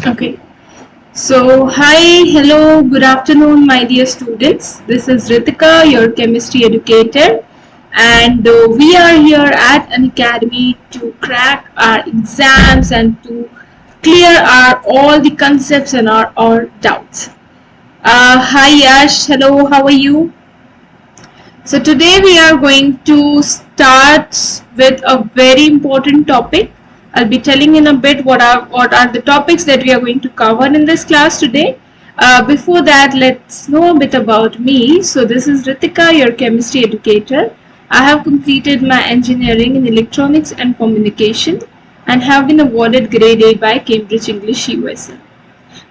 Okay. So, hi, hello, good afternoon, my dear students. This is Ritika, your chemistry educator, and we are here at Unacademy to crack our exams and to clear our all the concepts and our doubts. Hi, Yash. Hello, how are you? So today we are going to start with a very important topic. I'll be telling in a bit what are the topics that we are going to cover in this class today. Before that, let's know a bit about me. So this is Ritika, your chemistry educator. I have completed my engineering in electronics and communication and have been awarded grade A by Cambridge English USA.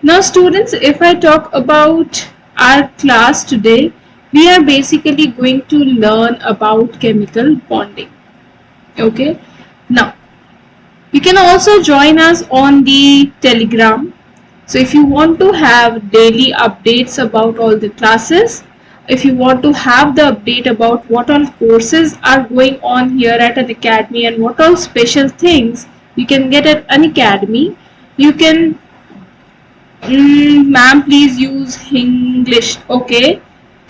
Now students, if I talk about our class today, we are basically going to learn about chemical bonding. Okay. Now, you can also join us on the Telegram. So if you want to have daily updates about all the classes, if you want to have the update about what all courses are going on here at Unacademy and what all special things you can get at Unacademy, you can ma'am please use English okay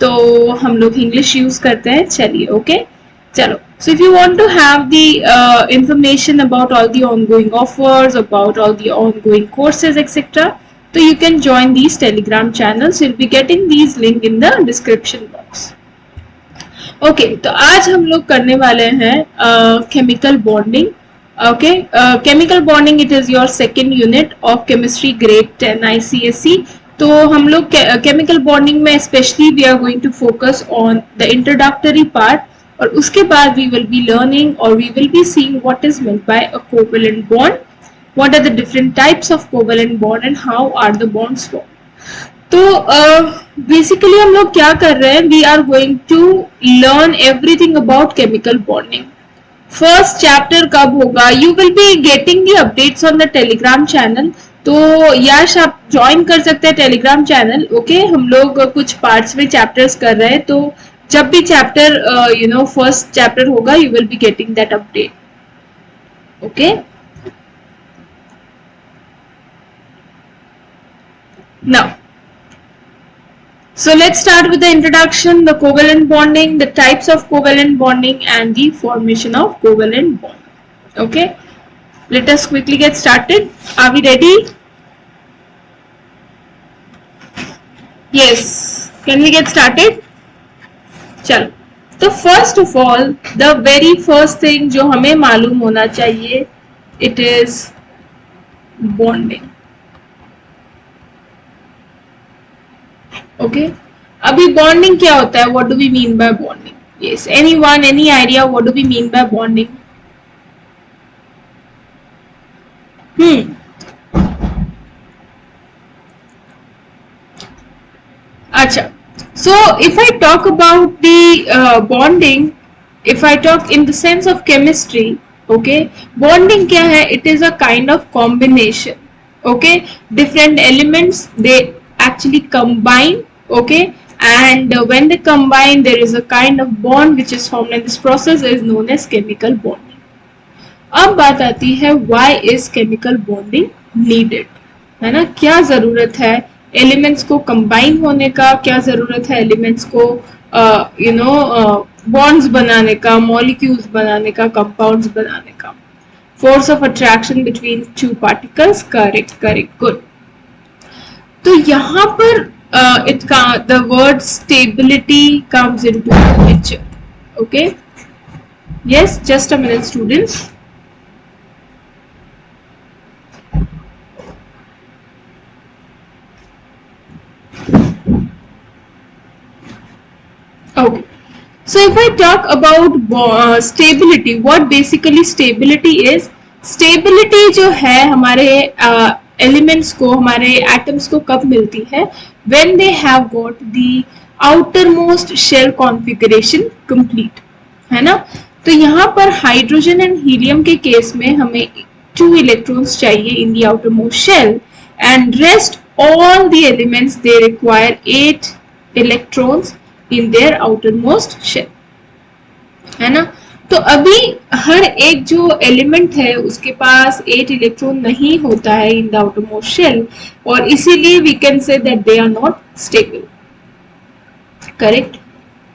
तो हम लोग English use करते हैं चलिए okay चलो so if you want to have the information about all the ongoing offers about all the ongoing courses etc so you can join these telegram channels you'll be getting these link in the description box okay तो आज हम लोग करने वाले हैं chemical bonding okay chemical bonding it is your second unit of chemistry grade 10 ICSE तो हम लोग chemical bonding में especially we are going to focus on the introductory part और उसके बाद we will be learning or we will be seeing what is meant by a covalent bond what are the different types of covalent bond and how are the bonds formed तो basically हम लोग क्या कर रहे हैं we are going to learn everything about chemical bonding first chapter कब होगा you will be getting the updates on the Telegram channel तो यश आप ज्वाइन कर सकते हैं टेलीग्राम चैनल ओके हम लोग कुछ पार्ट्स में चैप्टर्स कर रहे हैं तो जब भी चैप्टर फर्स्ट चैप्टर होगा you will be getting that update okay now So let's start with the introduction, the covalent bonding, the types of covalent bonding and the formation of covalent bond. Okay, let us quickly get started. Are we ready? Yes, can we get started? चलो, तो first of all, the very first thing जो हमें मालूम होना चाहिए, it is bonding. Okay. अभी bonding क्या होता है? What do we mean by bonding? Yes. Anyone, any idea what do we mean by bonding? अच्छा. So if I talk about the bonding, if I talk in the sense of chemistry, okay, bonding क्या है? It is a kind of combination. Okay, different elements they actually combine okay and when they combine there is a kind of bond which is formed and this process is known as chemical bonding अब बात आती है why is chemical bonding needed है ना क्या जरूरत है elements को कंबाइन होने का क्या जरूरत है एलिमेंट्स को बॉन्ड्स बनाने का मॉलिक्यूल्स बनाने का कंपाउंड्स बनाने का force of attraction between two particles correct good तो यहाँ पर the word stability comes into the picture okay yes just a minute students okay so if I talk about stability what basically stability is stability जो है हमारे elements को हमारे atoms को कब मिलती है when they have got the outer most shell configuration complete है ना तो यहाँ पर हाइड्रोजन एंड हीलियम के केस में हमें 2 इलेक्ट्रॉन्स चाहिए in the outer most shell and rest all the elements they require 8 electrons in their outer most shell है ना तो अभी हर एक जो एलिमेंट है उसके पास 8 इलेक्ट्रॉन नहीं होता है इन द आउटरमोस्ट शेल, और इसीलिए we can say that they are not stable. Correct.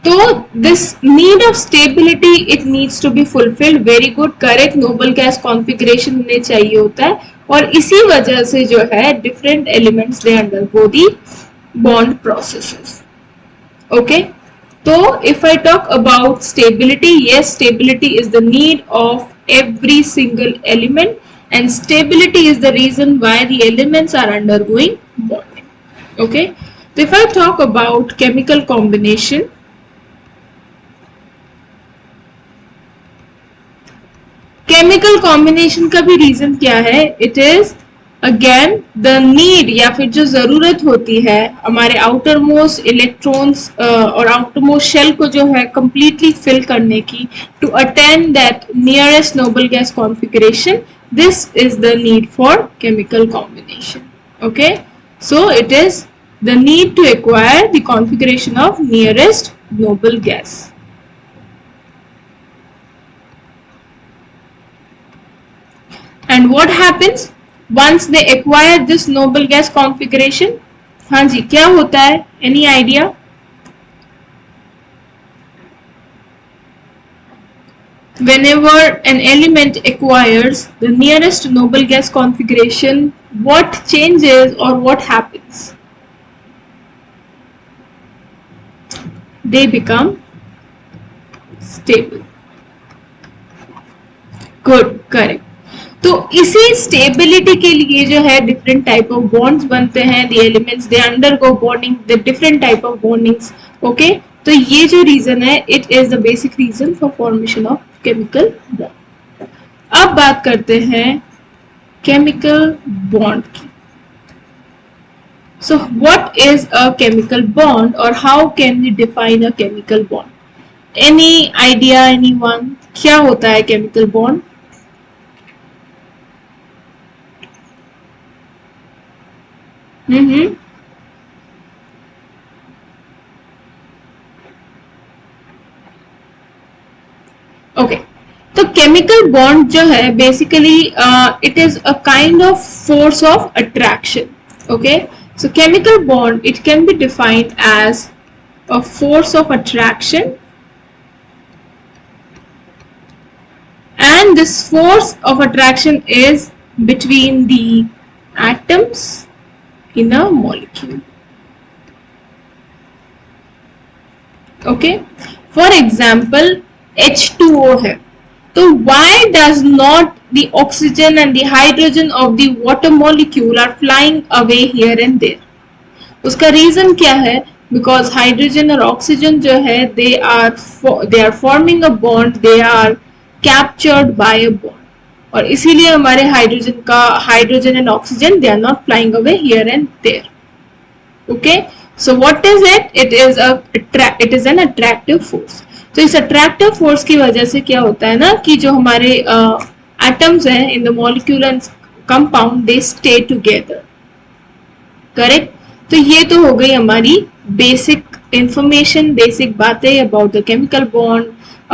तो this need of stability it needs to be fulfilled. Very good, correct. Noble gas configuration उन्हें चाहिए होता है, और इसी वजह से जो है different elements they undergo the bond processes. Okay. So if I talk about stability, yes, stability is the need of every single element, and stability is the reason why the elements are undergoing bonding. Okay. So if I talk about chemical combination, chemical combination का भी reason क्या है? It is again the need, या फिर जो जरूरत होती है हमारे आउटर मोस्ट इलेक्ट्रॉन्स और आउटर मोस्ट शेल को जो है कंप्लीटली फिल करने की, to attain that nearest noble gas configuration, this is the need for chemical combination. Okay. So it is the need to acquire the configuration of nearest noble gas. And what happens once they acquire this noble gas configuration? हाँ जी, क्या होता है? Any idea? Whenever an element acquires the nearest noble gas configuration, what changes or what happens? They become stable. Good, correct. तो इसी stability के लिए जो है डिफरेंट टाइप ऑफ बॉन्ड्स बनते हैं. The elements they undergo bonding, the different type of bondings. Okay. तो ये जो रीजन है, it is the basic reason for formation of chemical bond. अब बात करते हैं केमिकल बॉन्ड की. So what is a chemical bond, और how can we define a chemical bond? Any idea, anyone? क्या होता है केमिकल बॉन्ड? ओके. तो केमिकल बॉन्ड जो है basically it is a kind of force of attraction. Okay. So chemical bond it can be defined as a force of attraction, and this force of attraction is between the atoms in a molecule. Okay. For example, H2O है, तो why does not the oxygen and the hydrogen of the water molecule are flying away here and there? उसका reason क्या है? Because hydrogen और oxygen जो है they are forming a bond, they are captured by a bond, और इसीलिए हमारे hydrogen and oxygen they are not flying away here and there. Okay. So what is it? It is an attractive force. तो इस attractive force की वजह से क्या होता है ना, कि जो हमारे एटम्स हैं in the molecule and compound they stay together. Correct. तो ये तो हो गई हमारी बेसिक इंफॉर्मेशन, बेसिक बातें about the chemical bond,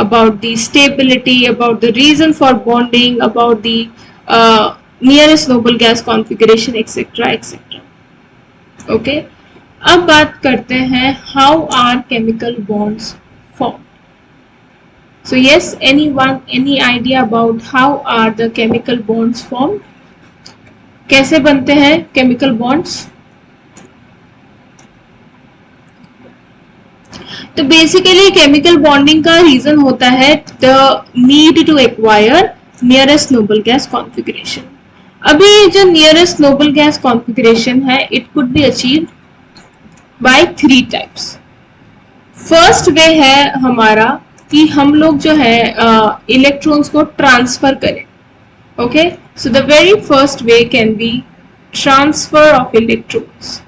about the stability, about the reason for bonding, about the nearest noble gas configuration, etc. etc. Okay. अब बात करते हैं how are chemical bonds formed. So yes, anyone, any idea about how are the chemical bonds formed? कैसे बनते हैं chemical bonds? तो basically chemical bonding का reason होता है the need to acquire nearest noble gas configuration. अभी जो nearest noble gas configuration है it could be achieved by 3 types. First way है हमारा कि हम लोग जो है इलेक्ट्रॉन्स को ट्रांसफर करें. Okay. So the very first way can be transfer of electrons.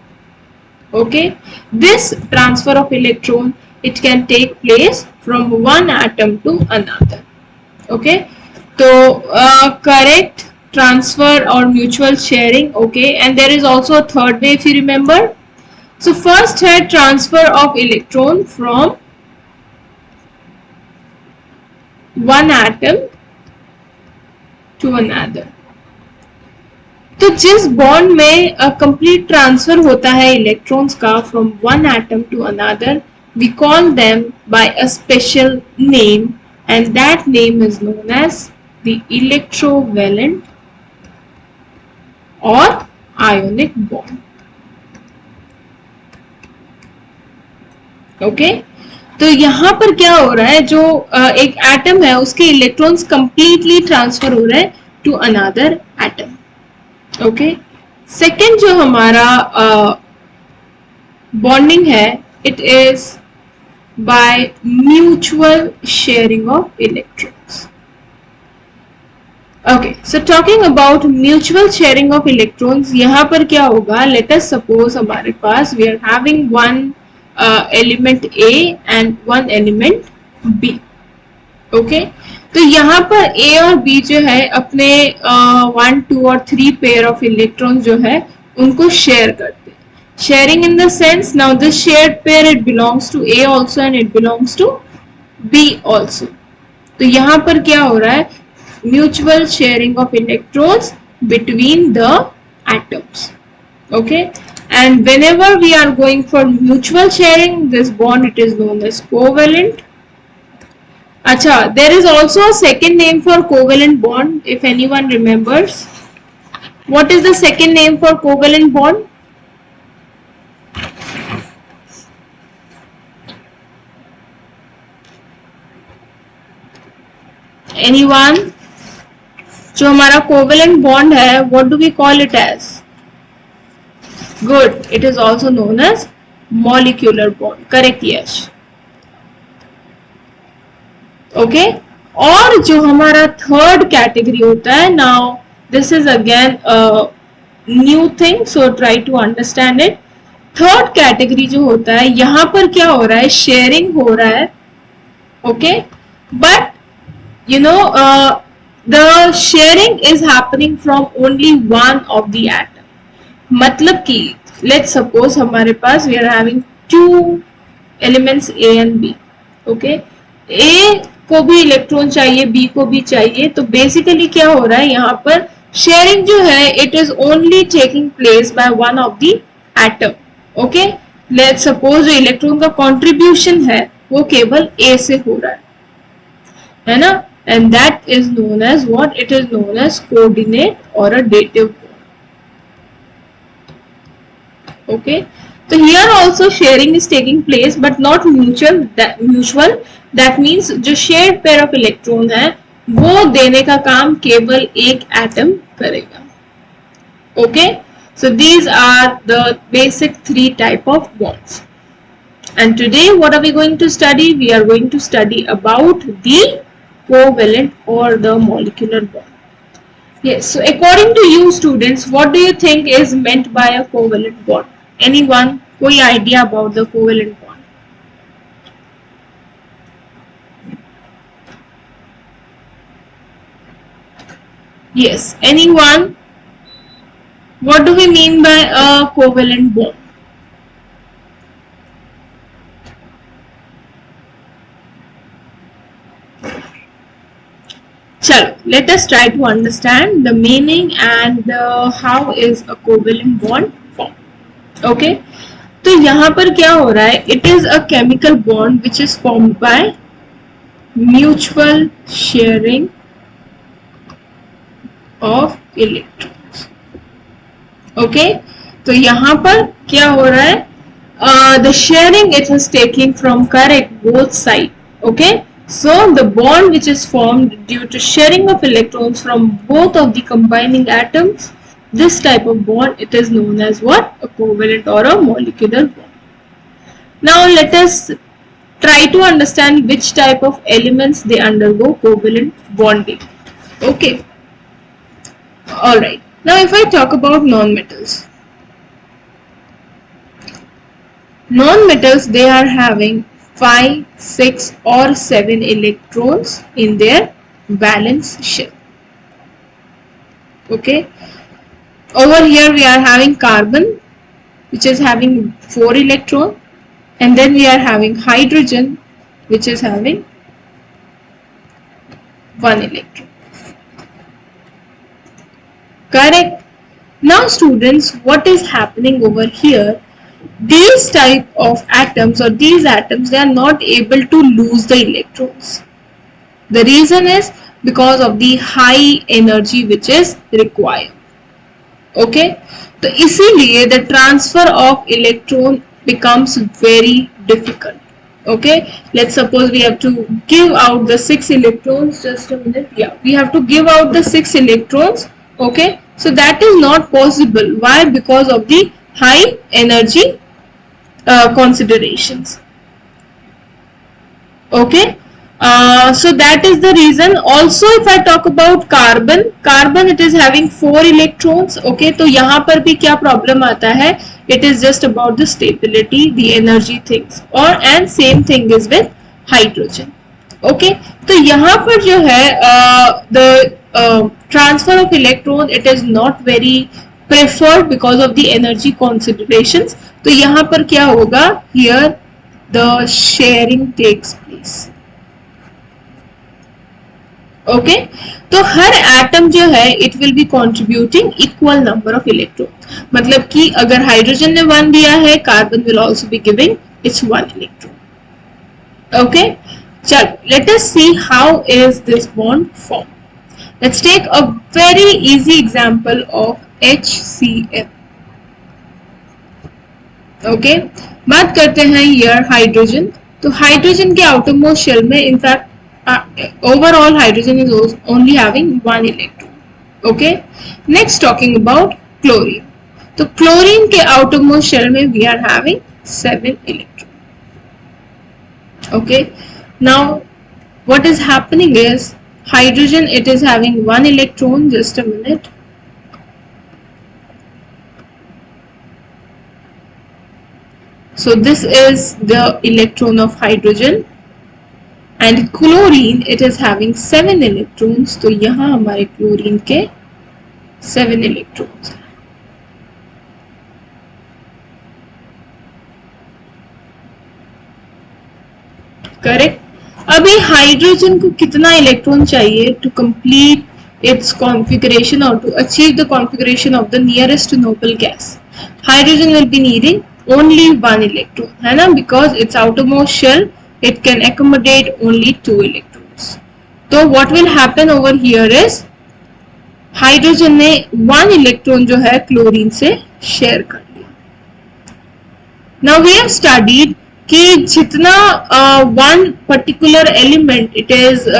Okay. This transfer of electron it can take place from one atom to another. Okay. So correct, transfer or mutual sharing. Okay. And there is also a third way if you remember. So first है transfer of electron from one atom to another. तो जिस bond में complete transfer होता है electrons का from one atom to another, we call them by a special name and that name is known as the electrovalent or ionic bond. Okay, तो यहां पर क्या हो रहा है, जो एक एटम है उसके इलेक्ट्रॉन्स कंप्लीटली ट्रांसफर हो रहे हैं to another atom. Okay, second जो हमारा बॉन्डिंग है, it is by mutual sharing of electrons. Okay, so talking about mutual sharing of electrons, यहां पर क्या होगा, लेट अस सपोज हमारे पास we are having one element A and one element B. Okay, तो यहाँ पर A और B जो है अपने 1, 2 और 3 पेयर ऑफ इलेक्ट्रॉन जो है उनको शेयर करते हैं. Sharing in the sense, now this shared pair it belongs to A also and it belongs to B also. तो यहाँ पर क्या हो रहा है, mutual sharing of electrons between the atoms. Okay, and whenever we are going for mutual sharing, this bond it is known as covalent. Acha, there is also a second name for covalent bond, if anyone remembers. What is the second name for covalent bond? Anyone? जो हमारा covalent bond है, what do we call it as? Good. It is also known as molecular bond. Correct, yes. Okay. और जो हमारा third category होता है, now this is again a new thing, so try to understand it. Third category जो होता है, यहाँ पर क्या हो रहा है, शेयरिंग हो रहा है. Okay, but you know the sharing is happening from only one of the atom. मतलब कि let's suppose हमारे पास we are having two elements A and B. Okay, A को भी इलेक्ट्रॉन चाहिए, B को भी चाहिए. तो बेसिकली क्या हो रहा है, यहाँ पर शेयरिंग जो है it is only taking place by one of the atom. Okay, let's suppose जो इलेक्ट्रॉन का कंट्रीब्यूशन है वो केवल A से हो रहा है ना, and that is known as what, it is known as coordinate or a dative. Okay, so here also sharing is taking place but not mutual. That means जो shared pair of electron है वो देने का काम केवल एक atom करेगा. Okay, so these are the basic 3 type of bonds. And today what are we going to study? We are going to study about the covalent or the molecular bond. Yes, so according to you students, what do you think is meant by a covalent bond? Anyone? कोई idea about the covalent bond? Yes, anyone? What do we mean by a covalent bond? Chalo, let us try to understand the meaning and how is a covalent bond formed. Okay, तो यहाँ पर क्या हो रहा है, it is a chemical bond which is formed by mutual sharing of electrons. Okay, तो यहाँ पर क्या हो रहा है, the sharing it is taking from correct both side. Okay, so the bond which is formed due to sharing of electrons from both of the combining atoms, this type of bond it is known as what, a covalent or a molecular bond. Now let us try to understand which type of elements they undergo covalent bonding. Okay, all right. Now if I talk about non-metals, non-metals they are having 5, 6 or 7 electrons in their valence shell. Okay, over here we are having carbon which is having 4 electrons, and then we are having hydrogen which is having 1 electron. Correct. Now students, what is happening over here? These type of atoms or these atoms, they are not able to lose the electrons. The reason is because of the high energy which is required. Okay, तो इसीलिए the transfer of electron becomes very difficult. Okay, let's suppose we have to give out the 6 electrons. Just a minute. Yeah, we have to give out the 6 electrons. Okay, so that is not possible. Why? Because of the high energy considerations. Okay, so that is the reason. Also, if I talk about carbon it is having 4 electrons. Okay, तो यहाँ पर भी क्या problem आता है? It is just about the stability, the energy things, and same thing is with hydrogen. Okay, तो यहाँ पर जो है the transfer of electron, it is not very preferred because of the energy considerations. तो यहाँ पर क्या होगा? Here the sharing takes place. Okay, तो हर एटम जो है it will be contributing equal number of electron. मतलब कि अगर हाइड्रोजन ने 1 दिया है, carbon will also be giving its 1 electron. Okay, चल let us see how is this bond form. Let's take a very easy example of HCl. Okay, बात करते हैं हियर हाइड्रोजन. तो हाइड्रोजन के आउटरमोस्ट शेल में in fact overall hydrogen is only having 1 electron. Okay, next talking about chlorine. तो chlorine के outermost shell में we are having 7 electron. Okay, now what is happening is hydrogen, it is having 1 electron. Just a minute. So this is the electron of hydrogen. And chlorine, it is having 7 electrons. तो यहाँ हमारे chlorine के 7 electrons. Correct. अभी hydrogen को कितना electron चाहिए to complete its configuration or to achieve the configuration of the nearest noble gas? Hydrogen will be needing only 1 electron, है ना, because its outermost shell it can accommodate only 2 electrons. So what will happen over here is hydrogen ने 1 electron जो है chlorine से share कर लिया. Now we have studied कि जितना one particular element it is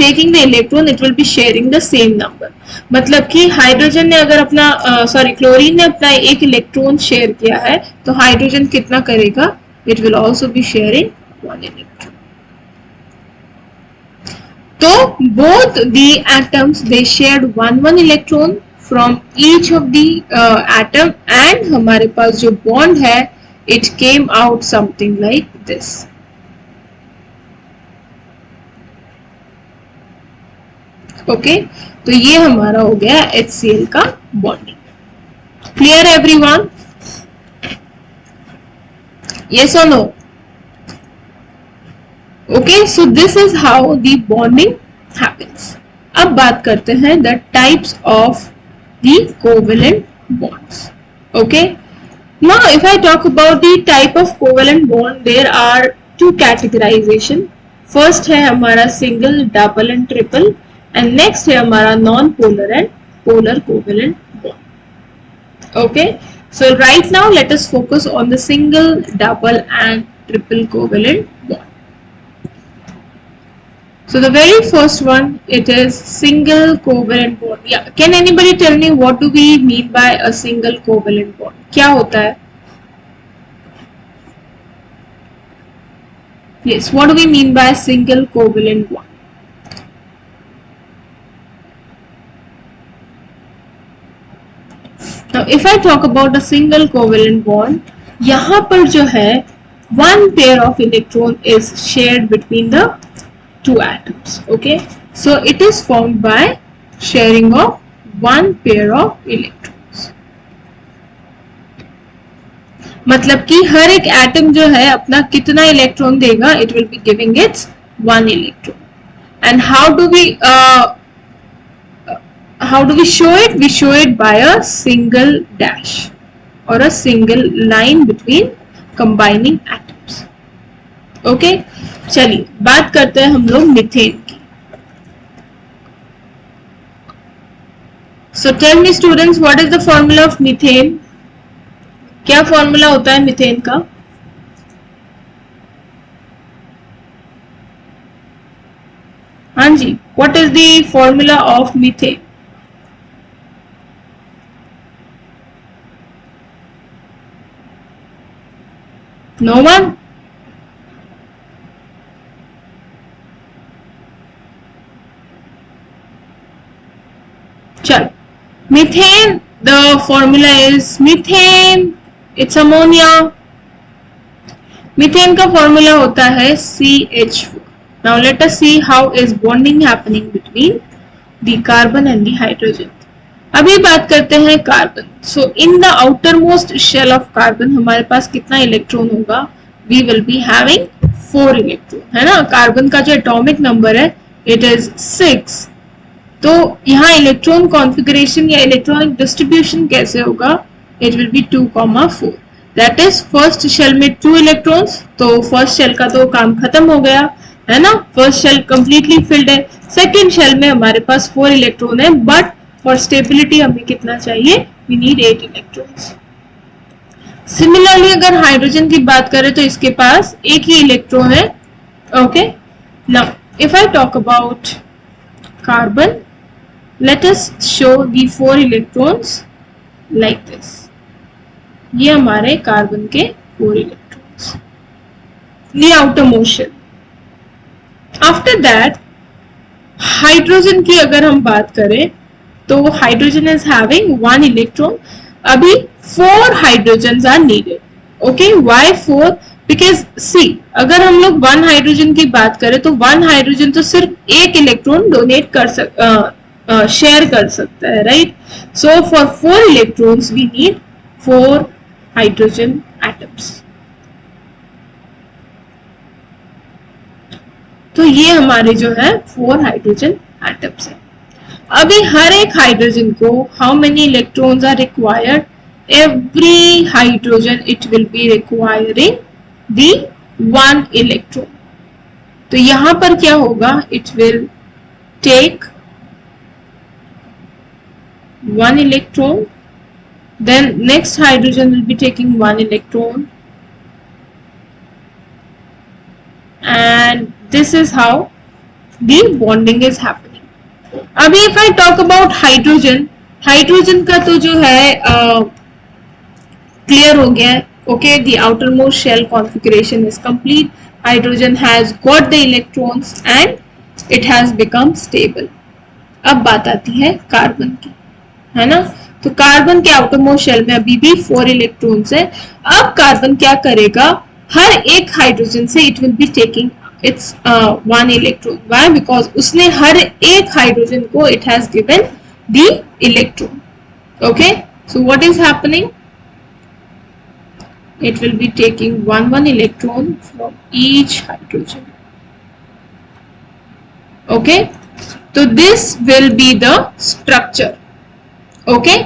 taking the electron, it will be sharing the same number. मतलब कि हाइड्रोजन ने अगर अपना क्लोरीन ने अपना 1 इलेक्ट्रॉन शेयर किया है तो हाइड्रोजन कितना करेगा? It will also be sharing 1 electron. So both the atoms, they shared 1 electron from each of the atom, and हमारे पास जो bond है it came out something like this. Okay, तो ये हमारा हो गया HCl का bonding. Clear everyone? Yes or no? Okay, so this is how the bonding happens. अब बात करते हैं the types of the covalent bonds. Okay, now if I talk about the type of covalent bond, there are 2 categorization. First है हमारा single, double and triple, and next है हमारा non-polar and polar covalent bond. Okay, so right now let us focus on the single, double and triple covalent bond. So the very first one, it is single covalent bond. Yeah, can anybody tell me what do we mean by a single covalent bond? क्या होता है? Yes, what do we mean by a single covalent bond? Now, if I talk about a single covalent bond, यहाँ पर जो है 1 pair of electron is shared between the 2 atoms. Okay, so it is formed by sharing of 1 pair of electrons. मतलब कि हर एक atom जो है अपना कितना इलेक्ट्रॉन देगा? It will be giving its 1 electron. And how do we show it? We show it by a single dash or a single line between combining atoms. Okay, चलिए बात करते हैं हम लोग मीथेन की. So tell me students, what is the formula of methane? क्या formula होता है मीथेन का? हाँ जी, what is the formula of methane? No one? चल, methane, the formula is methane, it's ammonia. Methane का फॉर्मूला होता है CH4. Now let us see how is bonding happening between the carbon and the hydrogen. अभी बात करते हैं carbon. So in the outermost shell of carbon हमारे पास कितना electron होगा? We will be having 4 electron, है ना. कार्बन का जो एटॉमिक नंबर है it is 6. तो यहाँ इलेक्ट्रॉन कॉन्फ़िगरेशन या इलेक्ट्रॉनिक डिस्ट्रीब्यूशन कैसे होगा? It will be 2,4. That is first shell में 2 इलेक्ट्रॉन्स. तो फर्स्ट शेल का तो काम खत्म हो गया, है ना. फर्स्ट शेल कंप्लीटली फिल्ड है. सेकेंड शेल में हमारे पास 4 इलेक्ट्रॉन है, बट फॉर स्टेबिलिटी हमें कितना चाहिए? We need 8 electrons. सिमिलरली अगर हाइड्रोजन की बात करें तो इसके पास एक ही इलेक्ट्रॉन है. Okay, now if I talk about carbon, let us show the 4 electrons like this. ये हमारे कार्बन के 4 electrons. The outermost shell. After that, hydrogen की अगर हम बात करें तो हाइड्रोजन is having 1 electron. अभी 4 hydrogens are needed. Okay, why 4? Because see, अगर हम लोग 1 हाइड्रोजन की बात करें तो 1 हाइड्रोजन तो सिर्फ एक इलेक्ट्रॉन डोनेट कर शेयर कर सकता है, right. So for 4 electrons we need 4 hydrogen atoms. तो ये हमारे जो है 4 हाइड्रोजन एटम्स है. अभी हर एक हाइड्रोजन को how many electrons are required? Every hydrogen it will be requiring the 1 electron. तो यहां पर क्या होगा? It will take 1 electron, then next hydrogen will be taking 1 electron, and this is how the bonding is happening. अभी if I talk about hydrogen, hydrogen का तो जो है क्लियर हो गया है. Okay, the outermost shell configuration is complete. Hydrogen has got the electrons and it has become stable. अब बात आती है कार्बन की, है ना. तो कार्बन के आउटरमोस्ट शेल में अभी भी 4 इलेक्ट्रॉन्स है. अब कार्बन क्या करेगा? हर एक हाइड्रोजन से it will be taking its 1 electron. Why? Because उसने हर एक हाइड्रोजन को it has given the electron. Okay, so what is happening? It will be taking 1 electron from each hydrogen. Okay, तो this will be the structure. Okay,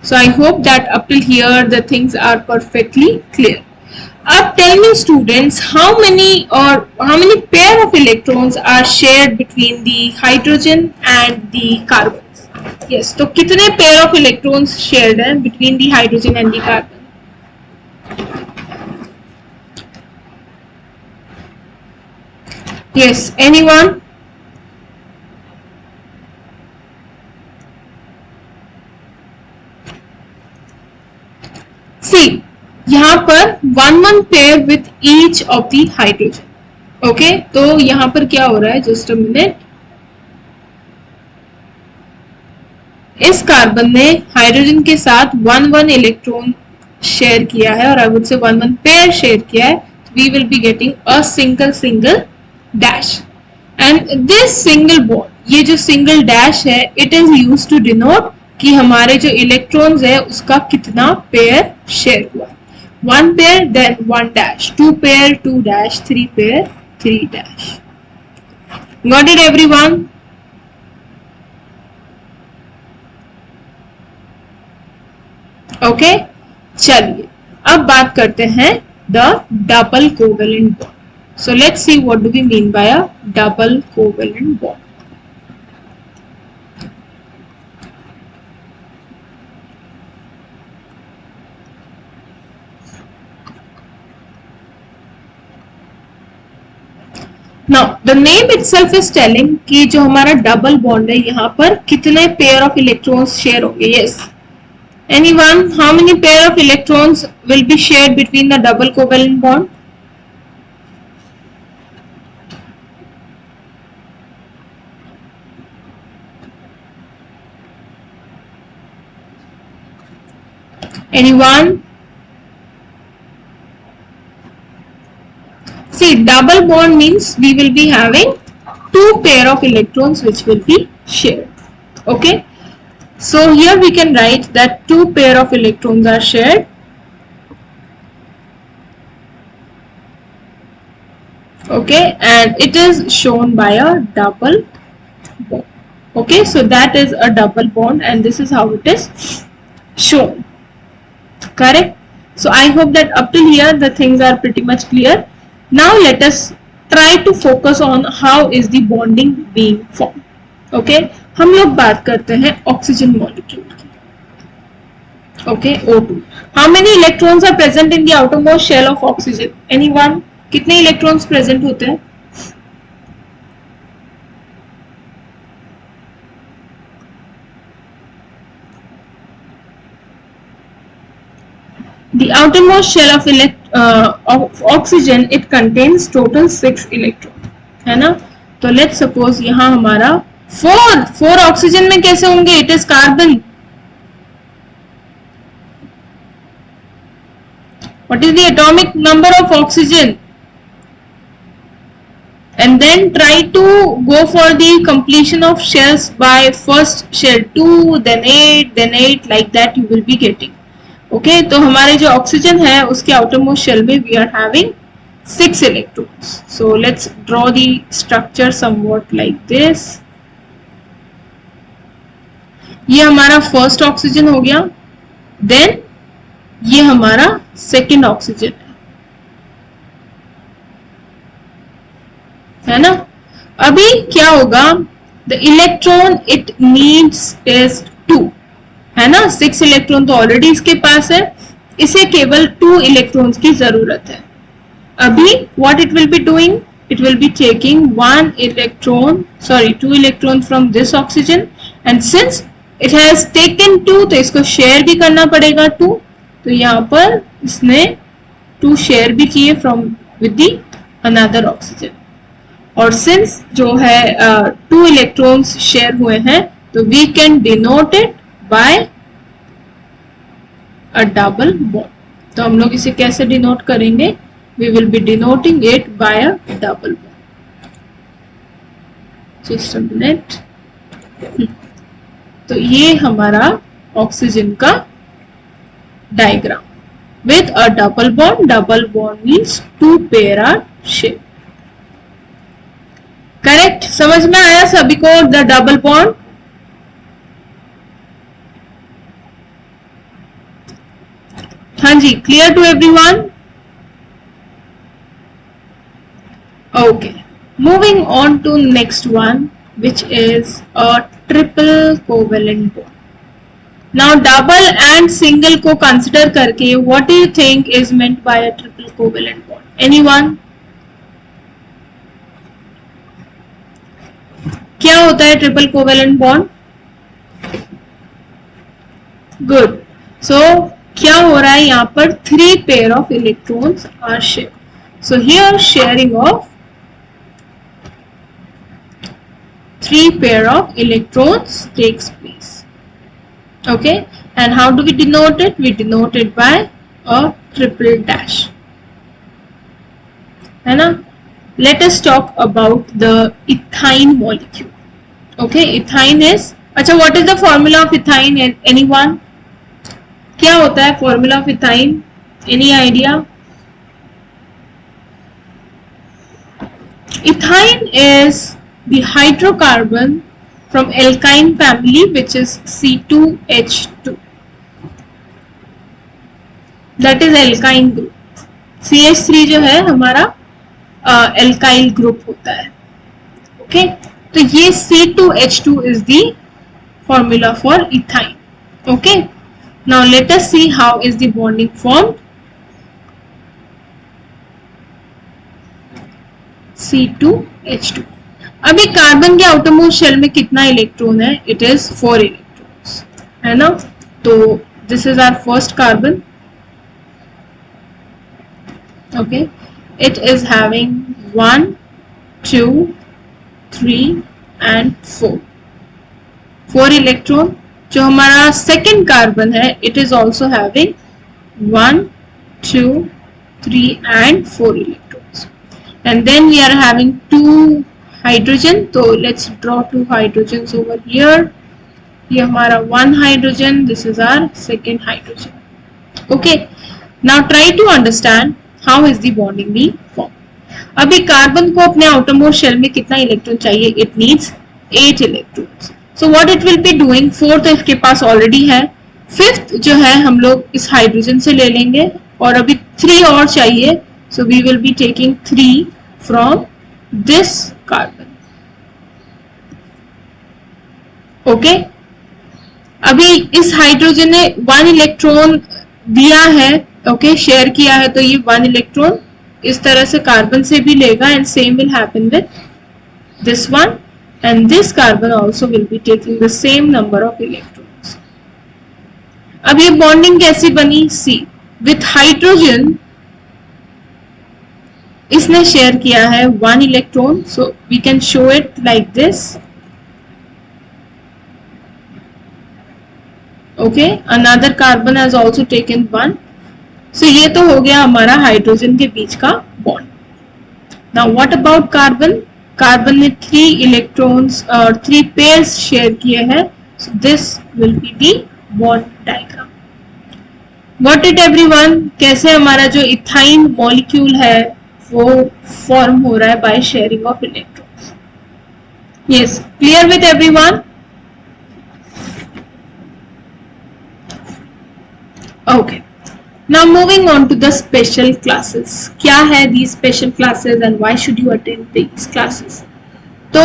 so I hope that up till here the things are perfectly clear. Now tell me students, how many pair of electrons are shared between the hydrogen and the carbons? Yes, तो कितने pair of electrons shared हैं between the hydrogen and the carbon? Yes, anyone? See, यहाँ पर 1 pair with each of the hydrogen. Okay, तो यहाँ पर क्या हो रहा है? Just a minute. इस कार्बन ने हाइड्रोजन के साथ 1 इलेक्ट्रॉन शेयर किया है और I would say 1 pair share किया है. We will be getting a single dash. And this single bond, ये जो सिंगल डैश है, it is used to denote कि हमारे जो इलेक्ट्रॉन्स है उसका कितना पेयर शेयर हुआ. 1 pair, then 1 dash, 2 pair, 2 dash, 3 pair, 3 dash. Got it everyone? Okay, चलिए अब बात करते हैं the double covalent bond. So let's see what do we mean by a double covalent bond. Now the name itself is telling कि जो हमारा double bond है यहाँ पर कितने पेयर ऑफ इलेक्ट्रॉन्स शेयर होंगे. Yes, anyone, how many pair of electrons will be shared between the double covalent bond? Anyone? See, double bond means we will be having two pair of electrons which will be shared. Okay, so here we can write that two pair of electrons are shared. Okay, and it is shown by a double bond. Okay, so that is a double bond and this is how it is shown. Correct? So I hope that up till here the things are pretty much clear. Now let us try to focus on how is the bonding being formed. Okay, हम लोग बात करते हैं oxygen molecule की. Okay, O2. How many electrons are present in the outermost shell of oxygen? Anyone? कितने electrons present होते हैं? The outermost shell of oxygen, it contains total 6 electrons, है ना? तो let's suppose यहाँ हमारा 4 ऑक्सीजन में कैसे होंगे? It is carbon. What is the atomic number of oxygen? And then try to go for the completion of shells by first shell 2, then 8, then 8, like that you will be getting. Okay, तो हमारे जो oxygen है उसके outermost shell में we are having 6 electrons. So let's draw the structure somewhat like this. ये हमारा first oxygen हो गया, देन ये हमारा सेकेंड ऑक्सीजन है ना. अभी क्या होगा? The electron it needs is 2, है ना. 6 इलेक्ट्रॉन तो ऑलरेडी इसके पास है, इसे केवल 2 इलेक्ट्रॉन्स की जरूरत है. अभी what it will be doing? It will be taking 2 electron from this oxygen and since it has taken 2 तो इसको शेयर भी करना पड़ेगा 2. तो यहाँ पर इसने 2 शेयर भी किए from with the another oxygen. और सिंस जो है 2 इलेक्ट्रॉन्स शेयर हुए हैं तो we can denote it by a double bond. तो हम लोग इसे कैसे डिनोट करेंगे? We will be denoting it by a double bond. Just a minute. तो ये हमारा ऑक्सीजन का diagram with a double bond. Double bond means 2 pair are share. Correct? समझ में आया सभी को द डबल बॉन्ड? हाँ जी, clear to everyone? Okay, moving on to next one which is a triple covalent bond. Now double and single को consider करके what do you think is meant by a triple covalent bond? Anyone? क्या होता है triple covalent bond? Good. So क्या हो रहा है यहाँ पर? 3 pair of electrons are share. So here sharing of 3 pair of electrons takes place. Okay, and how do we denote it? We denote it by a triple dash, है ना. Let us talk about the ethyne molecule. Okay, ethyne is, अच्छा, what is the formula of ethyne? Anyone? क्या होता है formula of ethyne? Any idea? Ethyne is the hydrocarbon from alkyne family, which is C2H2. That is alkyne group. CH3 जो है हमारा alkyl group होता है. Okay, तो ये C2H2 is the formula for ethyne. Okay, now let us see how is the bonding formed. C2H2. अभी carbon के outermost shell में कितना इलेक्ट्रॉन है? इट इज 4 इलेक्ट्रॉन्स, है ना? तो this is our first carbon. Okay, it is having 1, 2, 3 and 4 electron. जो हमारा सेकेंड कार्बन है, it is also having 1, 2, 3 and 4 electrons. And then we are having 2 hydrogen. So let's draw 2 hydrogens over here. ये हमारा 1 hydrogen. This is our second hydrogen. Okay. Now try to understand how is the bonding being formed. अभी carbon को अपने outermost shell में कितना electron चाहिए? It needs 8 electrons. So what it will be doing, 4 इसके पास already है, 5th जो है हम लोग इस हाइड्रोजन से ले लेंगे और अभी 3 और चाहिए. So we will be taking 3 from this carbon. Okay, अभी इस हाइड्रोजन ने 1 इलेक्ट्रॉन दिया है. ओके, शेयर किया है, तो ये 1 इलेक्ट्रॉन इस तरह से कार्बन से भी लेगा and same will happen with this one, and this carbon also will be taking the same number of electrons. अब ये बॉन्डिंग कैसी बनी? सी, विथ हाइड्रोजन इसने शेयर किया है 1 electron, so we can show it like this. Okay, another carbon has also taken 1. So ये तो हो गया हमारा हाइड्रोजन के बीच का bond. Now what about carbon? Carbon ने 3 इलेक्ट्रॉन्स और 3 पेयर्स शेयर किए हैं. So this will be the bond diagram. What it everyone? कैसे हमारा जो इथाइन मॉलिक्यूल है वो फॉर्म हो रहा है by sharing of electrons. Yes, clear with everyone? Okay. Now moving on to the special classes. क्या है these special classes and why should you attend these classes? तो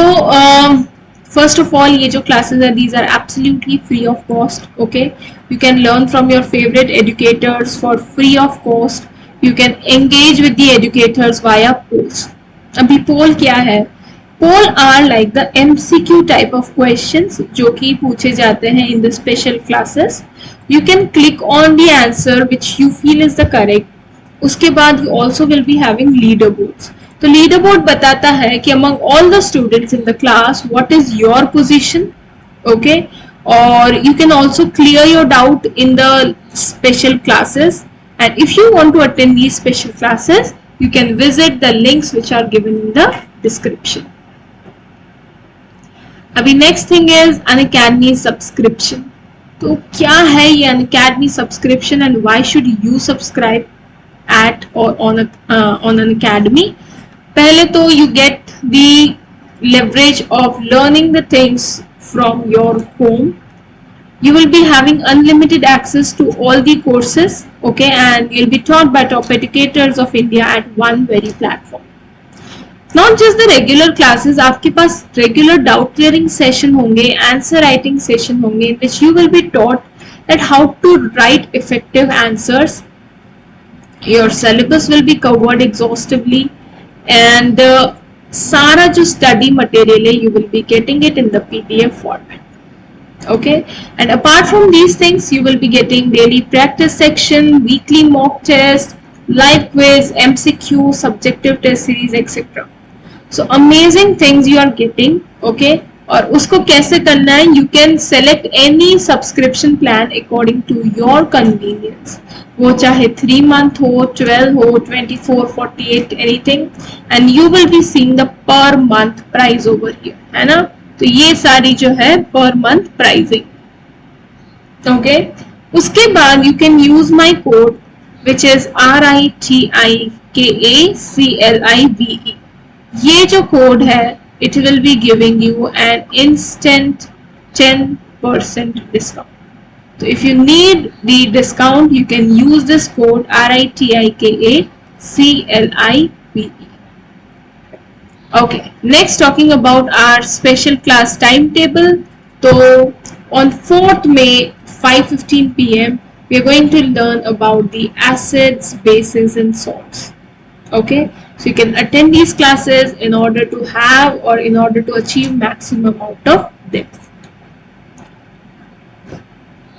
first of all, ये जो classes है, these are absolutely free of cost. Okay, you can learn from your favorite educators for free of cost. You can engage with the educators via polls. अभी poll क्या है? Poll are like the MCQ type of questions जो कि पूछे जाते हैं in the special classes. You can click on the answer which you feel is the correct. उसके बाद you also will be having leaderboards. तो leaderboard बताता है कि among all the students in the class what is your position, okay? Or you can also clear your doubt in the special classes. And if you want to attend these special classes, you can visit the links which are given in the description. अभी next thing is Unacademy Subscription. तो क्या है ये Unacademy Subscription and why should you subscribe at or on Unacademy? पहले तो you get the leverage of learning the things from your home. You will be having unlimited access to all the courses, okay, and you'll be taught by top educators of India at one very platform. Not just the regular classes, आपके पास regular doubt clearing session होंगे, answer writing session होंगे, in which you will be taught that how to write effective answers. Your syllabus will be covered exhaustively, and सारा जो study material है, you will be getting it in the PDF format. Okay, and apart from these things, you will be getting daily practice section, weekly mock test, live quiz, MCQ, subjective test series, etc. So amazing things you are getting. Okay, और उसको कैसे करना है? You can select any subscription plan according to your convenience. वो चाहे 3 month हो, 12 हो, 24, 48, anything, and you will be seeing the per month price over here, है ना? तो ये सारी जो है per month pricing. Okay, उसके बाद you can use my code which is RITIKACLIVE. ये जो कोड है it will be giving you an instant 10% discount. So if you need the discount, you can use this code RITIKACLIPE. Okay, next talking about our special class timetable. So on 4th May 5:15 p.m. we are going to learn about the acids, bases and salts. Okay, so you can attend these classes in order to have or in order to achieve maximum out of them.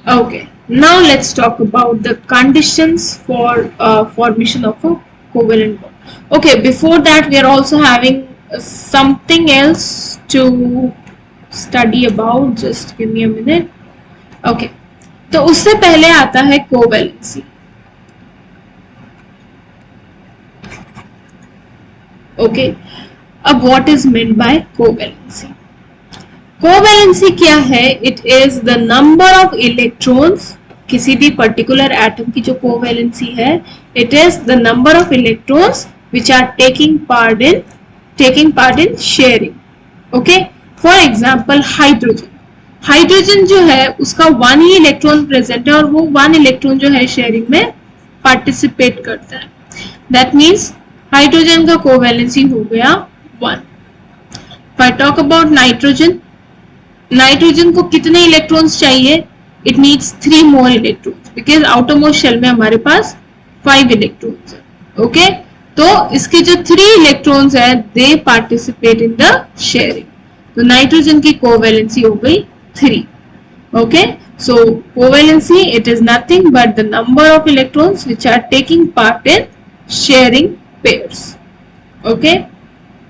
Okay, now let's talk about the conditions for formation of a covalent bond. Okay, before that we are also having something else to study about. Just give me a minute. Okay, तो उससे पहले आता है covalency. Okay, अब what is meant by covalency? Covalency क्या है? It is the number of electrons. किसी भी पर्टिकुलर एटम की जो कोवैलेंसी है, it is the number of electrons which are taking part in sharing. Okay, for example hydrogen. Hydrogen जो है उसका 1 ही इलेक्ट्रॉन प्रेजेंट है और वो 1 इलेक्ट्रॉन जो है शेयरिंग में पार्टिसिपेट करता है. दैट मीन्स हाइड्रोजन का कोवैलेंसी हो गया 1. If I talk about nitrogen, nitrogen को कितने इलेक्ट्रॉन्स चाहिए? It needs 3 more electrons because outermost shell में हमारे पास 5 इलेक्ट्रॉन्स है. ओके, तो इसके जो 3 इलेक्ट्रॉन्स है they participate in the sharing. तो नाइट्रोजन की कोवैलेंसी हो गई 3. Okay, so covalency it is nothing but the number of electrons which are taking part in sharing pairs. Okay,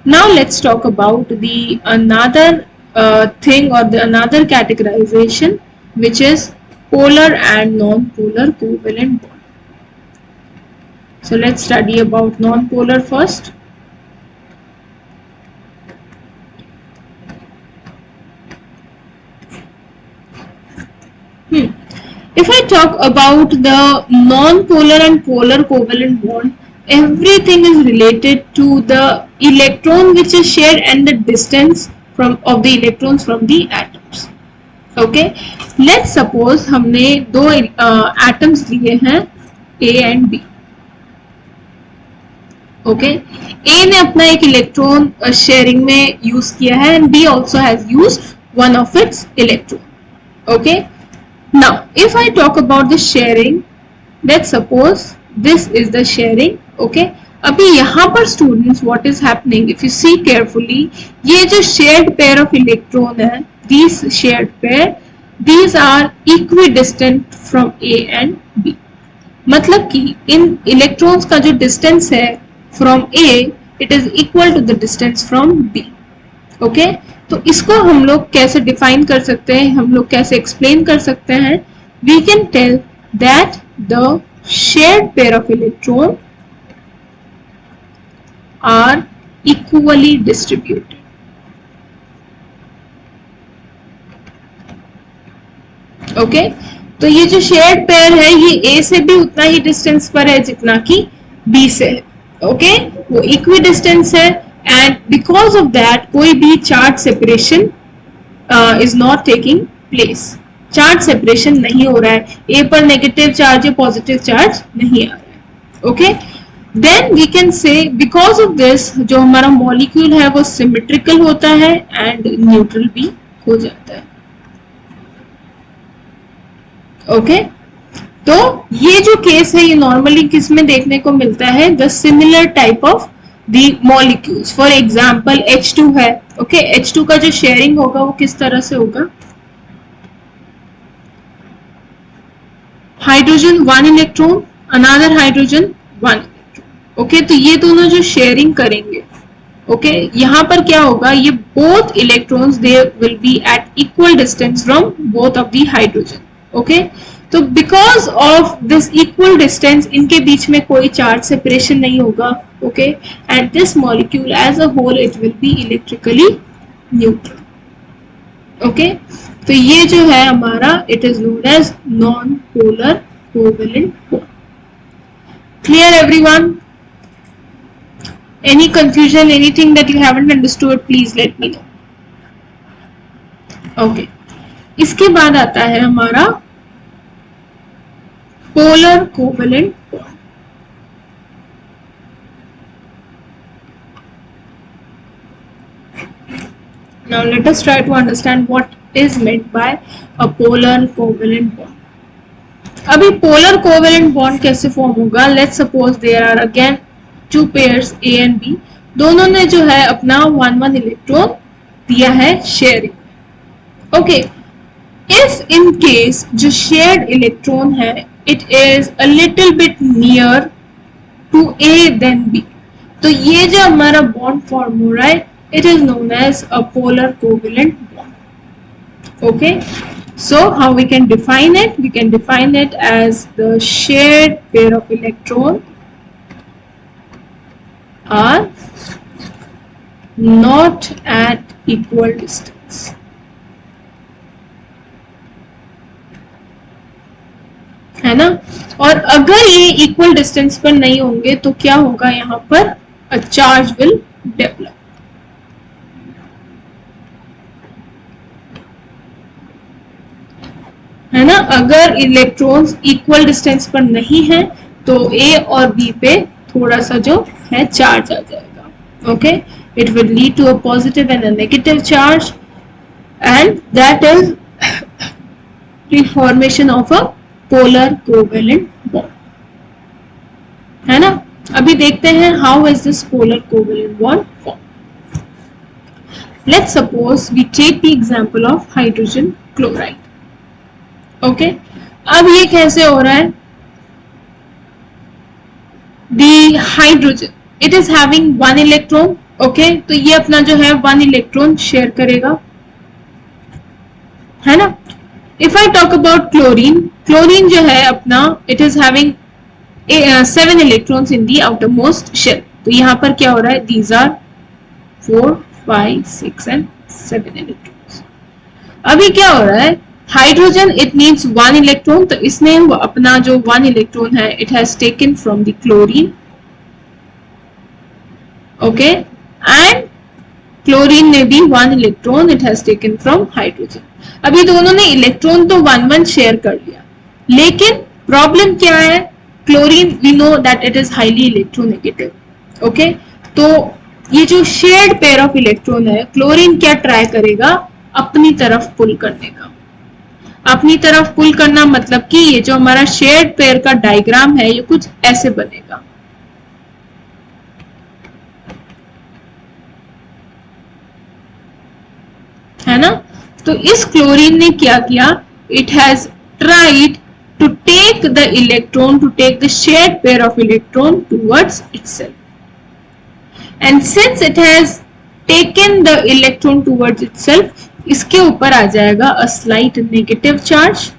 now let's talk about the another thing or the another categorization which is polar and non-polar covalent bond. So let's study about non-polar first. If I talk about the non-polar and polar covalent bond, everything is related to the electron which is shared and the distance of the electrons from the atoms. Okay, let's suppose हमने 2 atoms लिए हैं A and B. Okay, A ने अपना एक electron sharing में use किया है and B also has used one of its electron. Okay, now if I talk about the sharing, let's suppose this is the sharing. Okay, अभी यहाँ पर students what is happening, if you see carefully, ये जो shared pair of electron है, these shared pair, these are equidistant from A and B. मतलब कि इन electrons का जो डिस्टेंस है from A, it is equal to the distance from B. Okay, तो इसको हम लोग कैसे डिफाइन कर सकते हैं, हम लोग कैसे एक्सप्लेन कर सकते हैं? We can tell that the shared pair of electron are equally distributed. Okay, तो ये जो शेयर्ड पेयर है ये A से भी उतना ही डिस्टेंस पर है जितना कि B से है. ओके, वो इक्वी डिस्टेंस है एंड बिकॉज ऑफ दैट कोई भी charge separation is not taking place. Charge separation नहीं हो रहा है, ए पर नेगेटिव चार्ज या पॉजिटिव चार्ज नहीं आ रहा है. Okay, then we can say because of this जो हमारा मॉलिक्यूल है वो सिमेट्रिकल होता है एंड न्यूट्रल भी हो जाता है. ओके, तो ये जो केस है ये नॉर्मली किस में देखने को मिलता है? The similar type of the molecules. For example H2 है. ओके, H2 का जो शेयरिंग होगा वो किस तरह से होगा? Hydrogen 1 electron, another hydrogen 1 electron. Okay, तो ये दोनों जो शेयरिंग करेंगे, ओके, यहाँ पर क्या होगा? ये both electrons they will be at equal distance from both of the hydrogen. Okay, तो because of this equal distance इनके बीच में कोई चार्ज सेपरेशन नहीं होगा. Okay, and this molecule as a whole it will be electrically neutral. Okay, तो ये जो है हमारा it is known as non polar covalent bond. Clear everyone? Any confusion, anything that you haven't understood, please let me know. Okay. इसके बाद आता है हमारा polar covalent bond. Now let us try to understand what is meant by a polar covalent bond. अभी polar covalent bond कैसे form होगा? Let's suppose there are again two pairs A and B. दोनों ने जो है अपना 1-1 electron दिया है sharing. Okay, if in case जो शेयर्ड इलेक्ट्रॉन है it is a little bit near to A than B, तो ये जो हमारा बॉन्ड फॉर्म हो रहा है it is known as a polar covalent bond. Okay, so how we can define it? We can define it as the shared pair of electrons are not at equal distance. है ना? और अगर ये equal distance पर नहीं होंगे तो क्या होगा? यहाँ पर a charge will develop. है ना? अगर इलेक्ट्रॉन्स इक्वल डिस्टेंस पर नहीं है तो A और B पे थोड़ा सा जो है चार्ज आ जाएगा. Okay, it will lead to a positive and a negative charge and that is the formation of a polar covalent bond. है ना? अभी देखते हैं how is this polar covalent bond form. Let's suppose we take the example of hydrogen chloride. Okay, अब ये कैसे हो रहा है? The hydrogen it is having 1 electron. Okay, तो ये अपना जो है 1 इलेक्ट्रॉन शेयर करेगा. है ना? If I talk about chlorine, chlorine जो है अपना it is having 7 electrons in the outer most shell. तो यहां पर क्या हो रहा है? These are 4, 5, 6 and 7 electrons. अभी क्या हो रहा है? हाइड्रोजन इट नीड्स 1 इलेक्ट्रॉन, तो इसने अपना जो 1 इलेक्ट्रॉन है it has taken from the chlorine. Okay, and chlorine ने भी 1 electron it has taken from hydrogen. अभी दोनों ने इलेक्ट्रॉन तो 1-1 शेयर कर लिया, लेकिन प्रॉब्लम क्या है? Chlorine we know that it is highly electronegative. Okay, तो ये जो शेयर्ड पेयर ऑफ इलेक्ट्रॉन है क्लोरीन क्या ट्राई करेगा? अपनी तरफ पुल करने का. अपनी तरफ पुल करना मतलब कि ये जो हमारा शेयर्ड पेयर का डायग्राम है ये कुछ ऐसे बनेगा. है ना? तो इस क्लोरीन ने क्या किया? It has tried to take the electron, to take the shared pair of electron towards itself. And since it has taken the electron towards itself, इसके ऊपर आ जाएगा a slight negative charge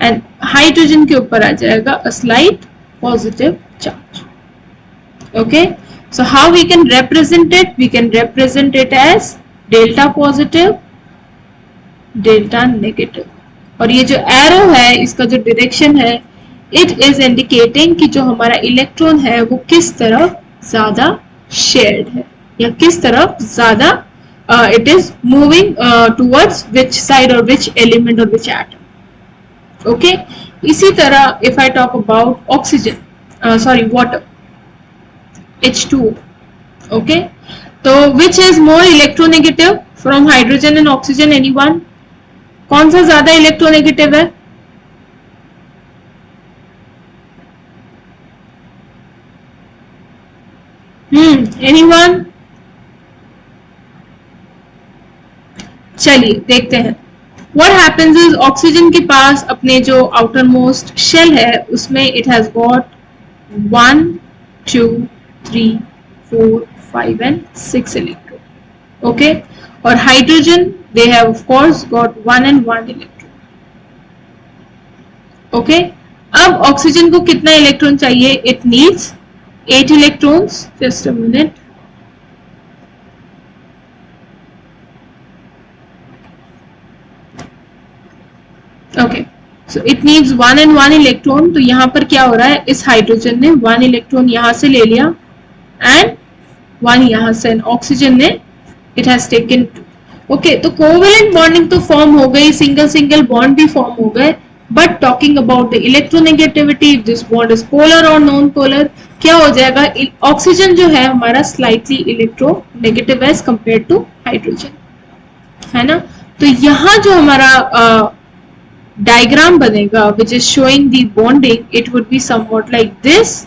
and hydrogen के ऊपर आ जाएगा a slight positive charge. Okay, so how we can represent it? We can represent it as delta positive, delta negative. और ये जो एरो है इसका जो डायरेक्शन है इट इज इंडिकेटिंग कि जो हमारा इलेक्ट्रॉन है वो किस तरफ ज्यादा शेयर्ड है या किस तरफ ज्यादा it is moving towards which side or which element or which atom. Okay, इसी तरह if I talk about oxygen, water, H2O. Okay, तो which is more electronegative from hydrogen and oxygen? Anyone? कौन सा ज्यादा इलेक्ट्रोनेगेटिव है? Anyone? चलिए देखते हैं. What happens is ऑक्सीजन के पास अपने जो आउटर मोस्ट शेल है उसमें it has got 1, 2, 3, 4, 5 and 6 electron. Okay, और hydrogen they have of course got 1 and 1 electron. Okay, अब ऑक्सीजन को कितना इलेक्ट्रॉन चाहिए? It needs 8 electrons. Just a minute. Okay, so it needs 1 and 1 electron. तो यहां पर क्या हो रहा है? इस हाइड्रोजन ने 1 इलेक्ट्रॉन यहां से ले लिया एंड 1 यहाँ से ऑक्सीजन ने इट हैज टेकन 2. ओके, तो कोवेलेंट बॉन्डिंग तो फॉर्म हो गई, सिंगल सिंगल बॉन्ड भी फॉर्म हो गए, but talking about the electronegativity, this bond is polar और नॉन पोलर, क्या हो जाएगा, ऑक्सीजन जो है हमारा slightly electronegative as compared to hydrogen, है ना. तो यहाँ जो हमारा डायग्राम बनेगा which is showing the bonding, it would be somewhat like this.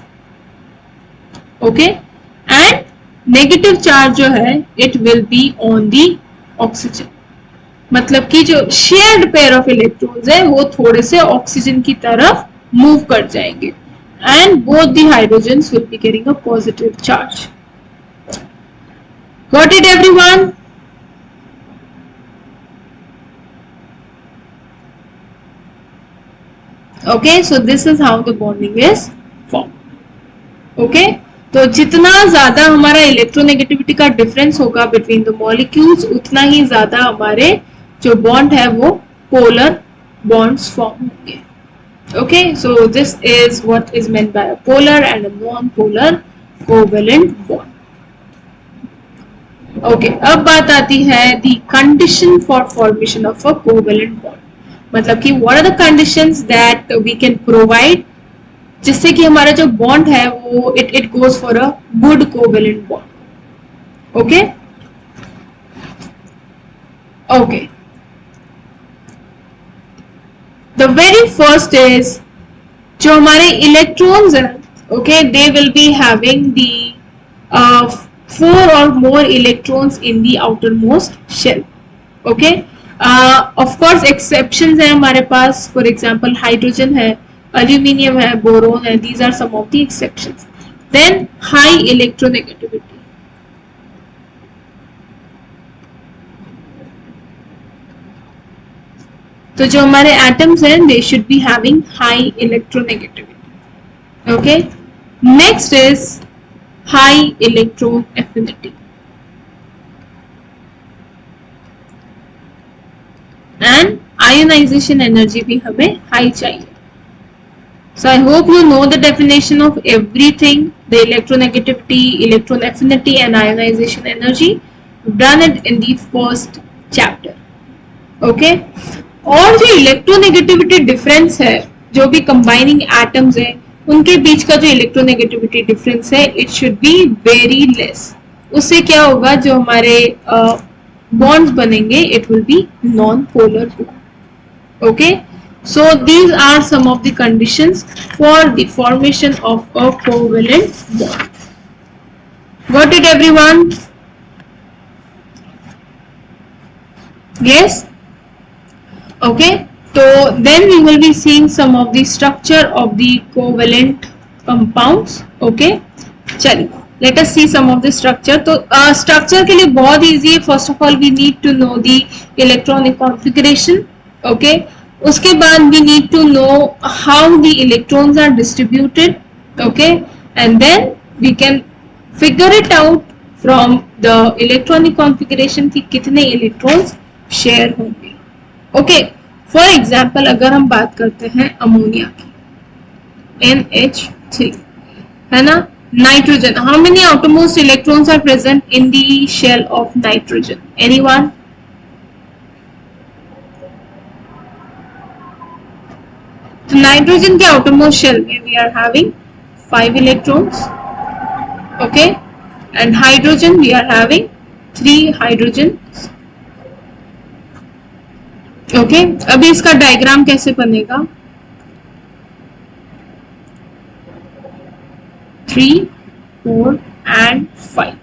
Okay, and negative charge जो है it will be on the oxygen, मतलब कि जो शेयर्ड पेयर ऑफ इलेक्ट्रॉन्स है वो थोड़े से ऑक्सीजन की तरफ मूव कर जाएंगे, and both the hydrogens will be getting a positive charge. Got it everyone? Okay, so this is how the bonding is formed. Okay, तो जितना ज्यादा हमारा इलेक्ट्रोनेगेटिविटी का डिफरेंस होगा बिटवीन द मॉलिक्यूल्स, उतना ही ज्यादा हमारे जो बॉन्ड है वो पोलर बॉन्ड्स फॉर्म होंगे. Okay, so this is what is meant by a polar and a non polar covalent bond. Okay, अब बात आती है the condition for formation of a covalent bond, मतलब कि what are the conditions that we can provide जिससे कि हमारा जो बॉन्ड है वो it goes for a good covalent bond. Okay okay, the very first is जो हमारे इलेक्ट्रॉन्स हैं, okay, they will be having the 4 or more electrons in the outermost shell. Okay, of course exceptions है हमारे पास, for example hydrogen है, aluminium है, boron है, these are some of the exceptions. Then high electronegativity. तो जो हमारे atoms हैं they should be having high electronegativity. Okay, next is high electron affinity. And ionization energy भी हमें high चाहिए. So I hope you know the definition of everything, the electronegativity, electron affinity and ionization energy. We've done it in the first chapter. Okay, और जो electronegativity difference है, जो भी combining atoms है उनके बीच का जो इलेक्ट्रोनेगेटिविटी डिफरेंस है it should be very less. उससे क्या होगा, जो हमारे बॉन्ड्स बनेंगे it will be non polar bond. Okay, so these are some of the conditions for the formation of a covalent bond. Got it everyone? Yes. Okay, so then we will be seeing some of the structure of the covalent compounds. Okay, चलिए let us see some of the structure. तो structure के लिए बहुत easy है. First of all we need to know the electronic configuration. Okay, उसके बाद we need to know how the electrons are distributed. Okay, and then we can figure it out from the electronic configuration कि कितने electrons share होंगे. Okay, for example अगर हम बात करते हैं अमोनिया की, NH3, है ना, nitrogen, how many outermost electrons are present in the shell of nitrogen? Anyone? तो नाइट्रोजन के आउटरमोस्ट शेल में we are having 5 electrons. Okay, and hydrogen we are having 3 hydrogen. Okay, अभी इसका डायग्राम कैसे बनेगा? 3, 4 and 5.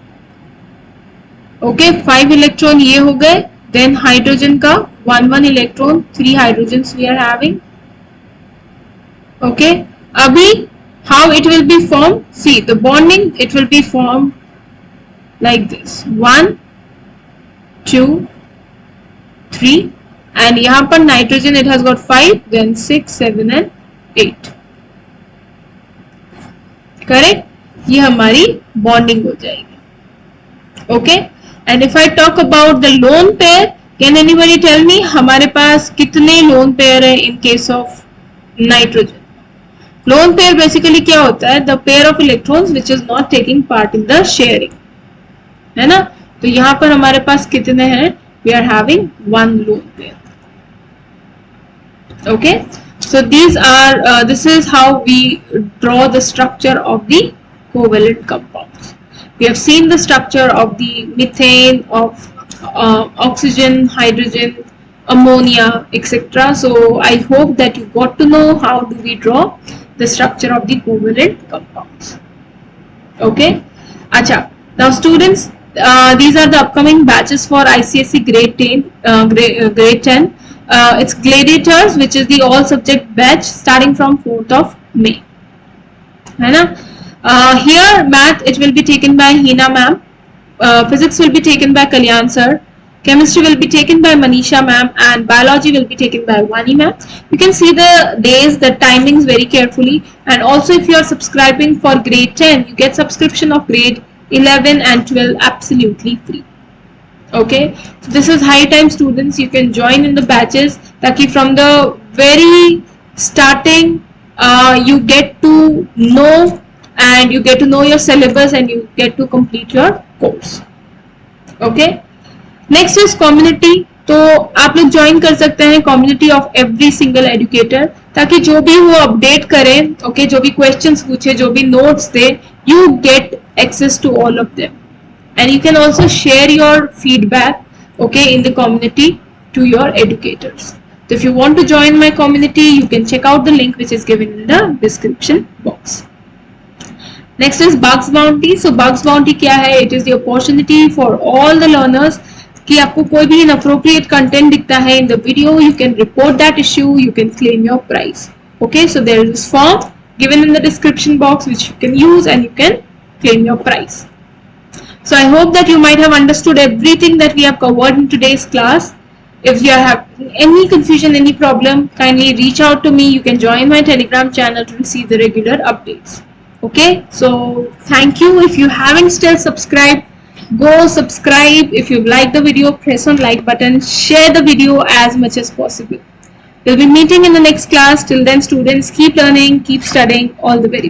ओके, 5 इलेक्ट्रॉन ये हो गए. देन हाइड्रोजन का 1 electron, 3 hydrogens we are having. Okay, अभी how it will be form? See the bonding, it will be form like this, 1, 2, 3. and यहाँ पर nitrogen it has got 5, then 6, 7 and 8. Correct, ये हमारी bonding हो जाएगी. Okay, and if I talk about the lone pair, can anybody tell me हमारे पास कितने lone pair है in case of nitrogen? Lone pair basically क्या होता है? The pair of electrons which is not taking part in the sharing. है ना। तो यहाँ पर हमारे पास कितने हैं, we are having 1 lone pair. Okay, so this is how we draw the structure of the covalent compounds. We have seen the structure of the methane, of oxygen, hydrogen, ammonia, etc. So I hope that you got to know how do we draw the structure of the covalent compounds. Okay, acha. Now students, these are the upcoming batches for ICSE grade 10. Grade 10. It's Gladiators, which is the all subject batch starting from 4th of May. है ना? Here math it will be taken by Hina ma'am. Physics will be taken by Kalyan sir. Chemistry will be taken by Manisha ma'am, and biology will be taken by Vani ma'am. You can see the days, the timings very carefully, and also if you are subscribing for grade 10, you get subscription of grade 11 and 12 absolutely free. Okay, so this is high time students, you can join in the batches taki from the very starting you get to know, and you get to know your syllabus, and you get to complete your course. Okay, next is community. तो आप लोग join कर सकते हैं community of every single educator, ताकि जो भी वो अपडेट करें, ओके, जो भी क्वेश्चंस पूछे, जो भी नोट्स दे, you get access to all of them, and you can also share your feedback, okay, in the community to your educators. So if you want to join my community, you can check out the link which is given in the description box. Next is Bugs Bounty. So Bugs Bounty क्या है? It is the opportunity for all the learners कि आपको कोई भी inappropriate content दिखता है in the video, you can report that issue, you can claim your prize. Okay, so there is this form given in the description box which you can use and you can claim your prize. So I hope that you might have understood everything that we have covered in today's class. If you have any confusion, any problem, kindly reach out to me. You can join my Telegram channel to receive the regular updates. Okay, so thank you. If you haven't still subscribed, go subscribe. If you like the video, press on like button, share the video as much as possible. We'll be meeting in the next class. Till then students, keep learning, keep studying. All the very best.